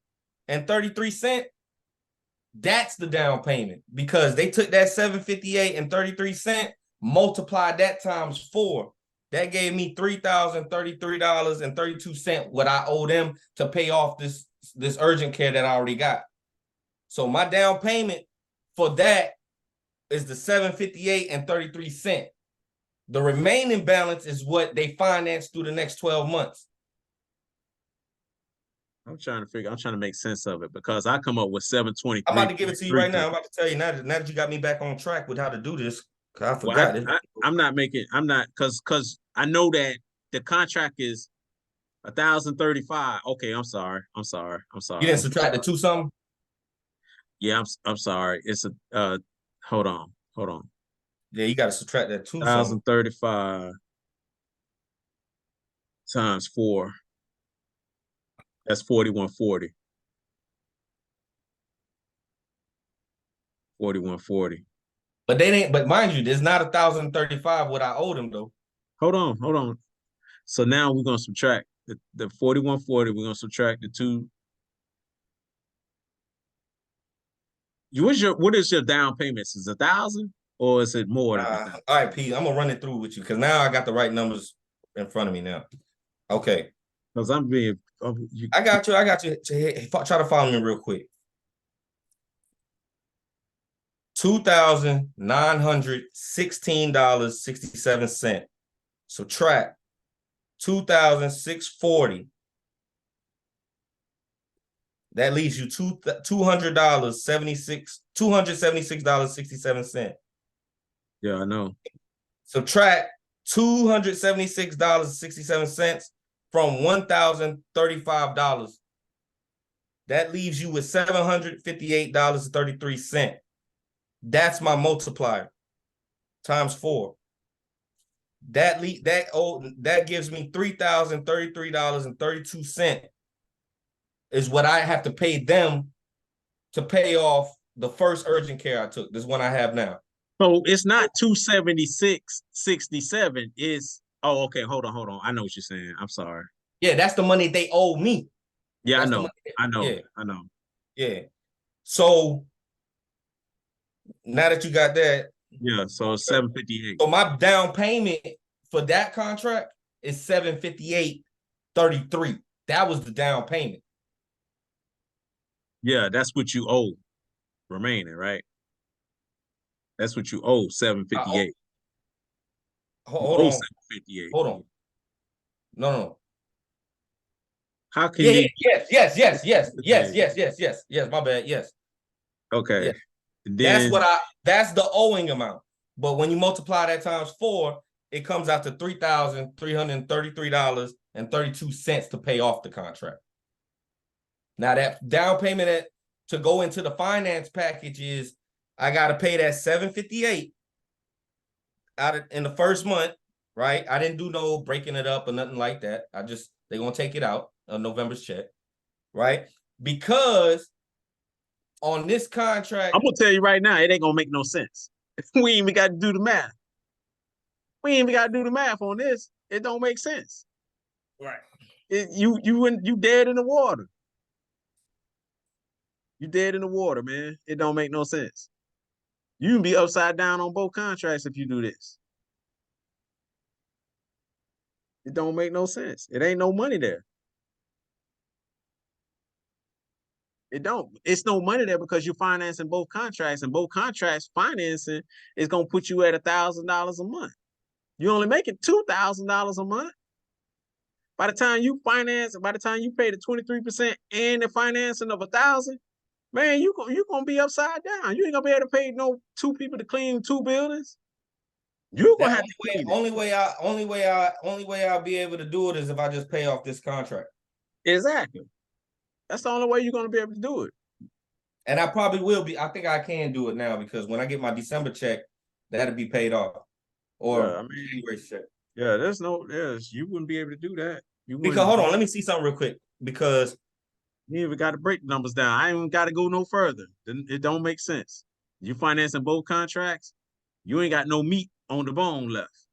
and 33 cent. That's the down payment because they took that 758 and 33 cent, multiplied that times 4. That gave me $3,033.32 what I owe them to pay off this urgent care that I already got. So my down payment for that is the 758 and 33 cent. The remaining balance is what they finance through the next 12 months. I'm trying to make sense of it because I come up with I'm about to give it to you right 723.33. now. I'm about to tell you now that you got me back on track with how to do this. Cause I Well, forgot it. I'm not because I know that the contract is 1,035. Okay, I'm sorry. You didn't subtract the two something? Yeah, I'm sorry. It's a hold on. Yeah, you got to subtract that two something. 1,035 times 4. That's 4140. 4140. But they didn't. But mind you, there's not 1,035 what I owe them though. Hold on. So now we're gonna subtract the 4140. We're gonna subtract the two. What is your down payments? Is 1,000 or is it more than 1,000? All right, Pete. I'm gonna run it through with you because now I got the right numbers in front of me now. Okay, Because I'm being I got you. Try to follow me real quick. $2,916.67. Subtract 2,640. That leaves you $276.67. yeah, I know. Subtract $276.67 from $1,035. That leaves you with $758.33. That's my multiplier times 4. That gives me $3,033.32 is what I have to pay them to pay off the first urgent care I took. This one I have now. So it's not 276.67. It's okay. Hold on. I know what you're saying. I'm sorry. Yeah, that's the money they owe me. Yeah, That's the money. I know. Yeah, yeah. So now that you got that, Yeah, so it's 758. so my down payment for that contract is 758.33. That was the down payment. Yeah, that's what you owe remaining, right? That's what you owe, 758. You Hold owe on. 758. Hold on. No. How can Yeah, they yes. My bad. Yes. Okay. Yes. And That's then that's the owing amount. But when you multiply that times 4, it comes out to $3,333.32 to pay off the contract. Now that down payment to go into the finance package is I got to pay that 758 in the first month, right? I didn't do no breaking it up or nothing like that. They're gonna take it out on November's check, right? Because on this contract, I'm gonna tell you right now, it ain't gonna make no sense. We ain't even got to do the math. We ain't even got to do the math on this. It don't make sense. right? You dead in the water. You dead in the water, man. It don't make no sense. You can be upside down on both contracts if you do this. It don't make no sense. It ain't no money there. It don't. It's no money there because you're financing both contracts, and both contracts financing is gonna put you at $1,000 a month. You're only making $2,000 a month. By the time you finance, by the time you pay the 23% and the financing of 1,000, man, you gonna be upside down. You ain't gonna be able to pay no two people to clean two buildings. You're gonna That have to clean it. only way I'll be able to do it is if I just pay off this contract. Exactly. That's the only way you're gonna be able to do it. And I probably will be. I think I can do it now because when I get my December check, that'll be paid off. Yeah, Or I mean, January check. yeah, you wouldn't be able to do that. You Because wouldn't. hold on, let me see something real quick. Because You even got to break the numbers down. I ain't got to go no further. Then it don't make sense. You financing both contracts, you ain't got no meat on the bone left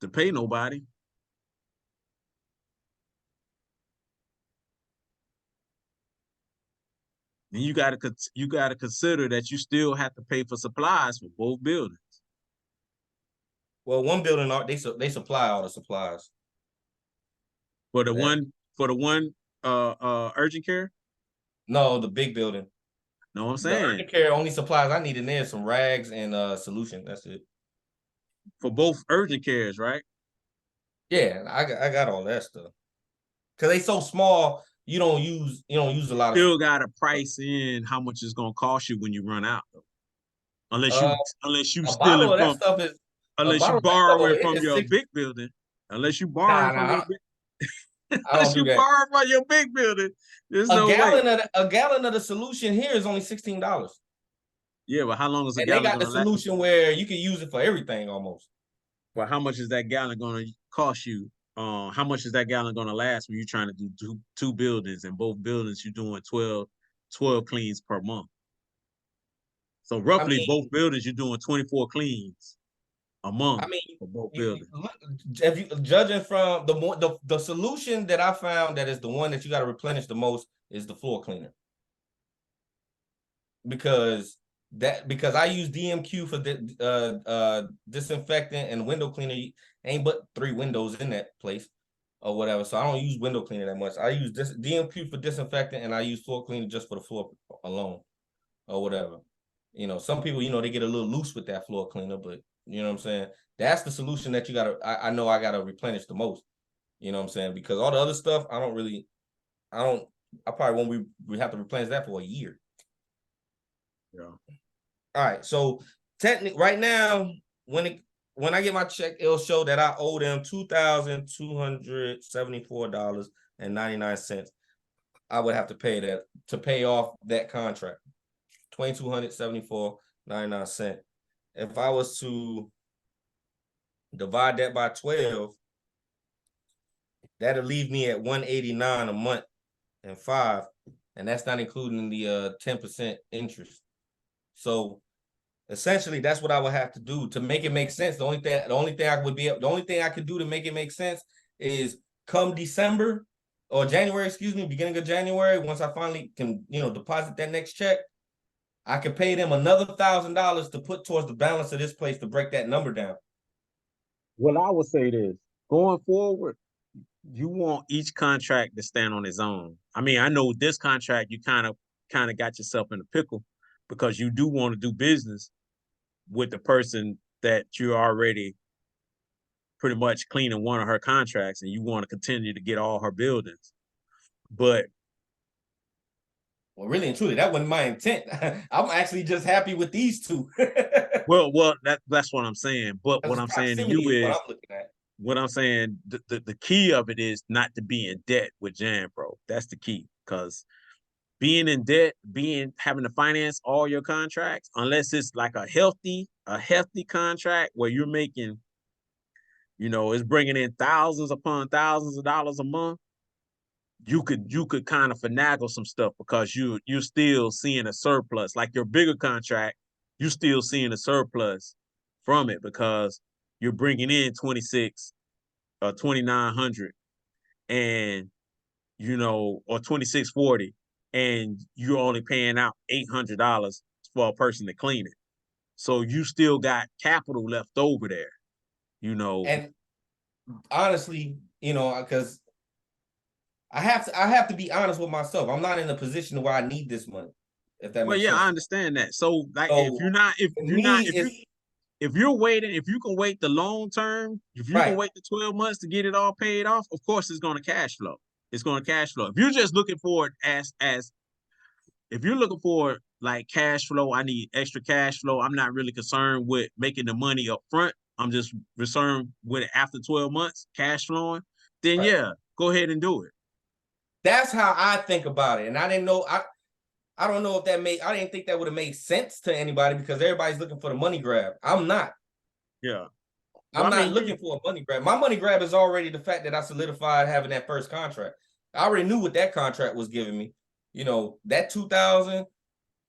to pay nobody. Then you got to consider that you still have to pay for supplies for both buildings. well, one building they supply all the supplies. For the That one urgent care. no, the big building. Know what I'm The saying? urgent care only supplies I need in there some rags and solution. That's it. For both urgent cares, right? Yeah, I got all that stuff. Cause they so small, you don't use a lot of Still got to price in how much it's gonna cost you when you run out, though. Unless uh you a bottle stealing of that from stuff is a unless you bottle of that stuff over borrowing here from is your six. big building, unless you borrowing Nah, from your nah, big, I don't unless do you that. borrow from your big building, there's no way. A gallon of the solution here is only $16. Yeah, but how long is a And they gallon got the gonna last? solution where you can use it for everything almost. Well, how much is that gallon gonna cost you? How much is that gallon gonna last when you're trying to do two buildings and both buildings you're doing 12 cleans per month? So I roughly mean, both buildings you're doing 24 cleans a month I mean, for both you buildings. look, if you judging from the solution that I found that is the one that you got to replenish the most is the floor cleaner because because I use DMQ for the disinfectant and window cleaner. Ain't but 3 windows in that place or whatever, so I don't use window cleaner that much. I use this DMQ for disinfectant and I use floor cleaner just for the floor alone or whatever. Some people, they get a little loose with that floor cleaner, but you know what I'm saying? That's the solution that you gotta, I know I gotta replenish the most. You know what I'm saying? Because all the other stuff, I probably won't we have to replenish that for a year. Yeah. All right. So technically right now, when I get my check, it'll show that I owe them $2,274.99. I would have to pay that to pay off that contract. $2,274.99. If I was to divide that by 12, that'll leave me at $189 a month and 5, and that's not including the 10% interest. So essentially, that's what I would have to do to make it make sense. The only thing I could do to make it make sense is come December or January, beginning of January, once I finally can, deposit that next check, I could pay them another $1,000 to put towards the balance of this place to break that number down. Well, I would say this going forward, you want each contract to stand on its own. I mean, I know this contract you kind of got yourself in a pickle because you do want to do business with the person that you're already pretty much cleaning one of her contracts and you want to continue to get all her buildings. But well, really and truly, that wasn't my intent. I'm actually just happy with these two. well, that's what I'm saying. But what Because I'm saying to proximity you is what is, I'm looking at. what I'm saying, the key of it is not to be in debt with Jan, bro. That's the key. Because being in debt, having to finance all your contracts, unless it's like a hefty contract where you're making, it's bringing in thousands upon thousands of dollars a month, you could kind of finagle some stuff because you're still seeing a surplus. Like your bigger contract, you're still seeing a surplus from it because you're bringing in 26 or 2,900 and or 2,640 and you're only paying out $800 for a person to clean it. So you still got capital left over there, you know. And honestly, because I have to be honest with myself. I'm not in a position where I need this money, if that Well, makes yeah, I sense. understand that. So, like, So for me, it's if you're waiting, if you can wait the long term, if you can right. wait the 12 months to get it all paid off, of course it's going to cash flow. It's going to cash flow. If you're just looking for it as if you're looking for like cash flow, I need extra cash flow. I'm not really concerned with making the money up front. I'm just concerned with it after 12 months, cash flowing. Then Right. yeah, go ahead and do it. That's how I think about it. And I didn't know I don't know if I didn't think that would have made sense to anybody because everybody's looking for the money grab. I'm not. Yeah. Well, I'm I not mean, looking for a money grab. My money grab is already the fact that I solidified having that first contract. I already knew what that contract was giving me. You know, that 2,000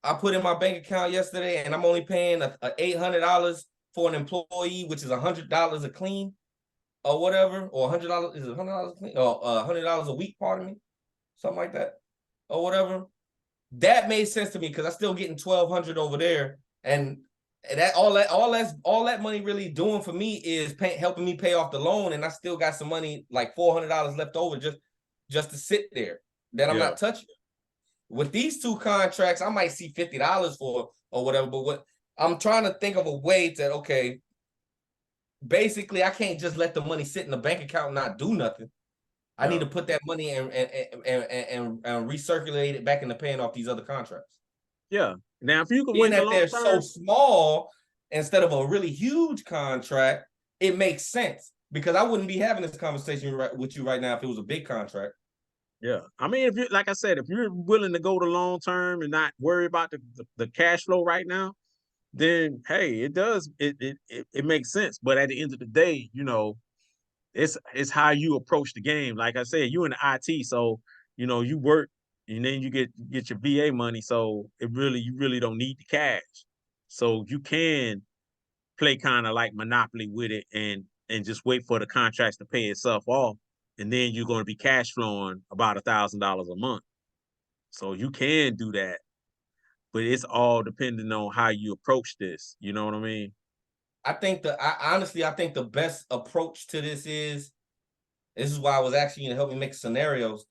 I put in my bank account yesterday, and I'm only paying a $800 for an employee, which is $100 a clean or whatever, or $100 is it $100 a clean or $100 a week, pardon me, something like that, or whatever. That made sense to me because I'm still getting 1,200 over there, and all that money really doing for me is helping me pay off the loan, and I still got some money like $400 left over just to sit there that I'm yeah, not touching. With these two contracts, I might see $50 for or whatever, but what I'm trying to think of a way that okay, basically I can't just let the money sit in the bank account and not do nothing. I need yeah, to put that money and recirculate it back into paying off these other contracts. yeah. Now, if you can Being wait the that long they're so term, small instead of a really huge contract, it makes sense because I wouldn't be having this conversation with you right now if it was a big contract. yeah. I mean, if you like I said, if you're willing to go the long term and not worry about the cash flow right now, then hey, it makes sense. But at the end of the day, it's how you approach the game. Like I said, you in the IT, so you work and then you get your VA money. So you really don't need the cash. So you can play kind of like Monopoly with it and just wait for the contracts to pay itself off. And then you're going to be cash flowing about $1,000 a month. So you can do that, but it's all depending on how you approach this. You know what I mean? I think the best approach to this is why I was asking you to help me make scenarios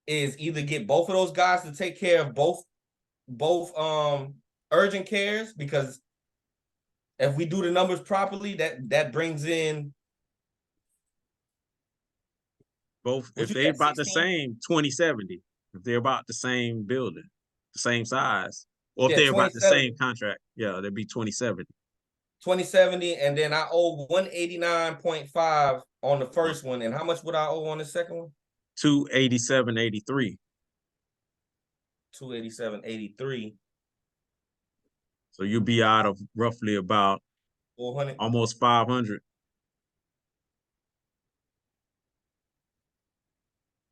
is either get both of those guys to take care of both urgent cares because if we do the numbers properly, that brings in Both what if you they said, about the 16? same 2070, if they're about the same building, the same size, or if Yeah, they're about the 27, same contract, yeah, they'd be 2070. 2070, and then I owe 189.5 on the first one. And how much would I owe on the second one? 287.83. 287.83. So you'll be out of roughly about 400. almost 500.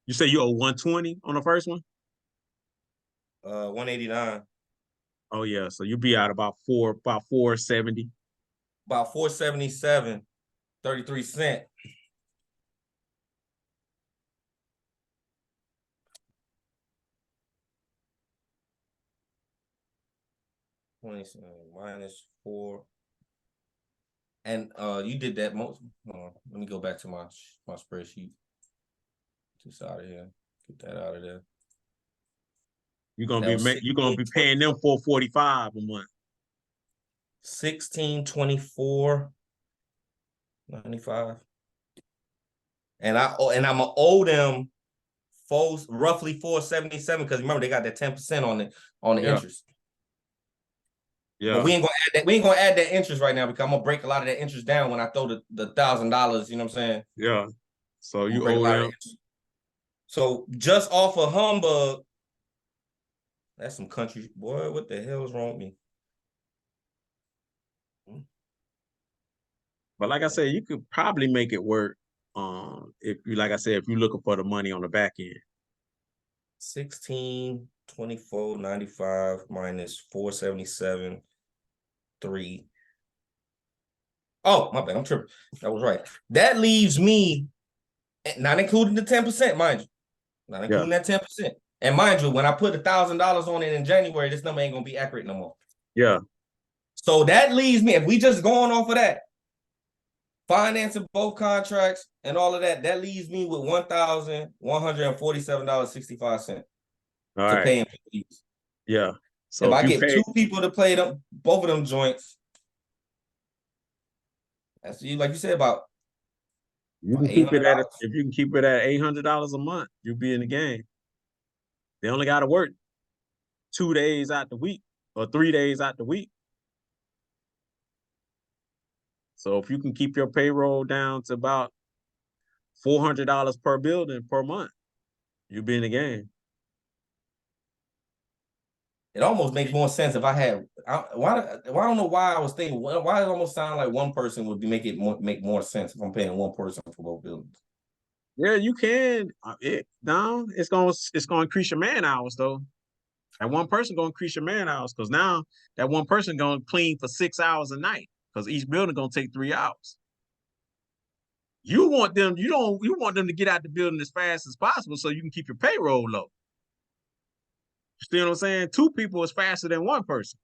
You say you owe 120 on the first one? 189. Oh yeah, so you'll be out about 470. About 477, 33 cents. Minus 4. And you did that most. Let me go back to my spreadsheet. Just out of here. Get that out of there. That was You're gonna be paying them 445 a month. 1624.95. And I'm gonna owe them roughly 477 because remember they got that 10% on the Yeah, interest. But yeah, we ain't gonna add that. We ain't gonna add that interest right now because I'm gonna break a lot of that interest down when I throw the $1,000. You know what I'm saying? yeah. So I'm gonna you break a owe lot of that them. interest. So just off of humbug, that's some country boy. What the hell is wrong with me? But like I said, you could probably make it work. If you like I said, if you're looking for the money on the back end. 1624.95 minus 477 3. Oh, my bad. I'm tripping. That was right. That leaves me not including the 10%, mind you. Not Yeah, including that 10%. And mind you, when I put $1,000 on it in January, this number ain't gonna be accurate no more. yeah, So that leaves me, if we just going off of that, financing both contracts and all of that, that leaves me with $1,147.65 All to right. pay him for these. Yeah. If So if I you get pay, two people to play them, both of them joints, that's like you said, about you can eight keep hundred it at dollars. if you can keep it at $800 a month, you'll be in the game. They only got to work 2 days out the week or 3 days out the week. So if you can keep your payroll down to about $400 per building per month, you'll be in the game. It almost makes more sense if I had. I don't know why I was thinking. Why it almost sound like one person would make more sense if I'm paying one person for both buildings. Yeah, you can. It's gonna increase your man hours though. That one person gonna increase your man hours because now that one person gonna clean for 6 hours a night because each building gonna take 3 hours. You want them to get out the building as fast as possible so you can keep your payroll low. You see what I'm saying? Two people is faster than one person.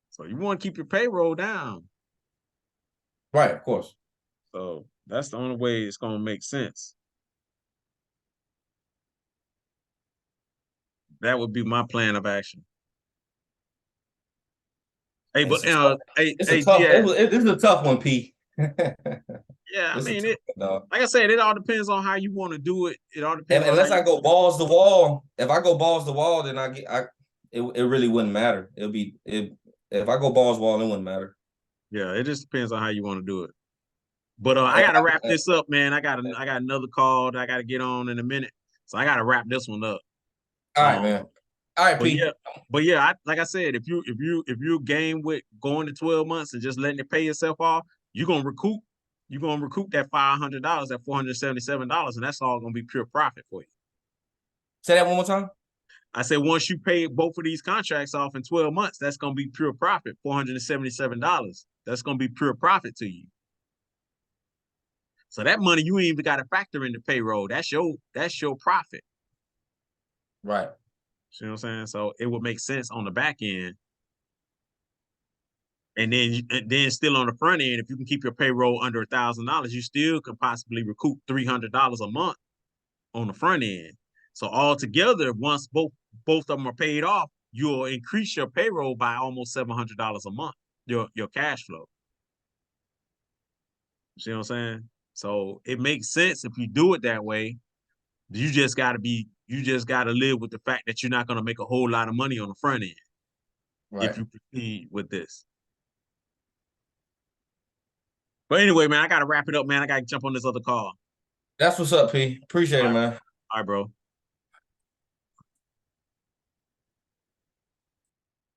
So you want to keep your payroll down. Right, of course. So that's the only way it's gonna make sense. That would be my plan of action. Hey, It's but a tough. hey, It's a hey, tough. Diaz. This is a tough one, P. Yeah, I It's a mean tough it. one, dog. Like I said, it all depends on how you want to do it. It all depends on how Unless I you. go balls to wall, if I go balls to wall, then it really wouldn't matter. If I go balls wall, it wouldn't matter. Yeah, it just depends on how you want to do it. But I And gotta wrap this up, man. I got another call that I gotta get on in a minute, so I gotta wrap this one up. all right, Um, man. All right, but P. yeah, like I said, if you game with going to 12 months and just letting it pay yourself off, you're gonna recoup. You're gonna recoup that $500, that $477, and that's all gonna be pure profit for you. Say that one more time. I said once you pay both of these contracts off in 12 months, that's gonna be pure profit, $477. That's gonna be pure profit to you. So that money you ain't even got to factor in the payroll. That's your profit. Right. You know what I'm saying? So it would make sense on the back end. And then still on the front end, if you can keep your payroll under $1,000, you still could possibly recoup $300 a month on the front end. So altogether, once both of them are paid off, you'll increase your payroll by almost $700 a month. Your cash flow. You see what I'm saying? So it makes sense if you do it that way. You just gotta live with the fact that you're not gonna make a whole lot of money on the front end if Right. you proceed with this. But anyway, man, I gotta wrap it up, man. I gotta jump on this other call. That's what's up, P. Appreciate All it, right, man. all right, bro.